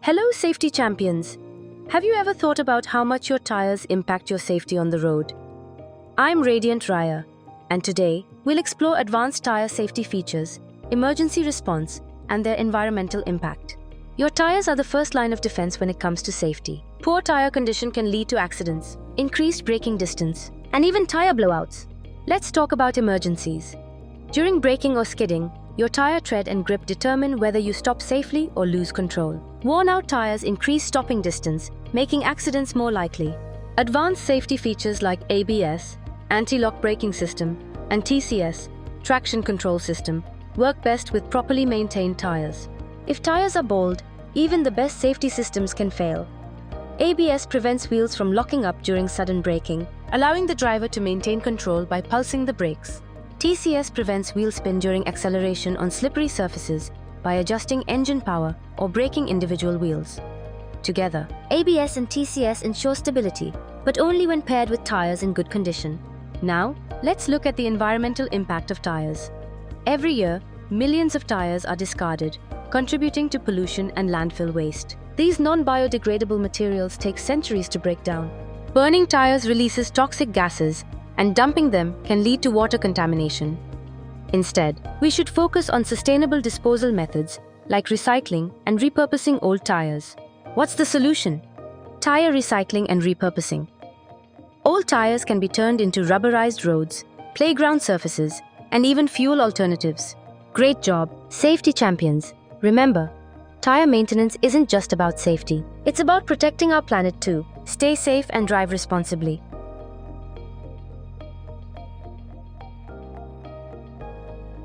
Hello, safety champions! Have you ever thought about how much your tires impact your safety on the road? I'm Radiant Raya, and today we'll explore advanced tire safety features, emergency response, and their environmental impact. Your tires are the first line of defense when it comes to safety. Poor tire condition can lead to accidents, increased braking distance, and even tire blowouts. Let's talk about emergencies. During braking or skidding, your tire tread and grip determine whether you stop safely or lose control. Worn-out tires increase stopping distance, making accidents more likely. Advanced safety features like ABS, anti-lock braking system, and TCS, traction control system, work best with properly maintained tires. If tires are bald, even the best safety systems can fail. ABS prevents wheels from locking up during sudden braking, allowing the driver to maintain control by pulsing the brakes. TCS prevents wheel spin during acceleration on slippery surfaces by adjusting engine power or braking individual wheels. Together, ABS and TCS ensure stability, but only when paired with tires in good condition. Now, let's look at the environmental impact of tires. Every year, millions of tires are discarded, contributing to pollution and landfill waste. These non-biodegradable materials take centuries to break down. Burning tires releases toxic gases, and dumping them can lead to water contamination. Instead, we should focus on sustainable disposal methods like recycling and repurposing old tires. What's the solution? Tire recycling and repurposing. Old tires can be turned into rubberized roads, playground surfaces, and even fuel alternatives. Great job, safety champions! Remember, tire maintenance isn't just about safety. It's about protecting our planet too. Stay safe and drive responsibly.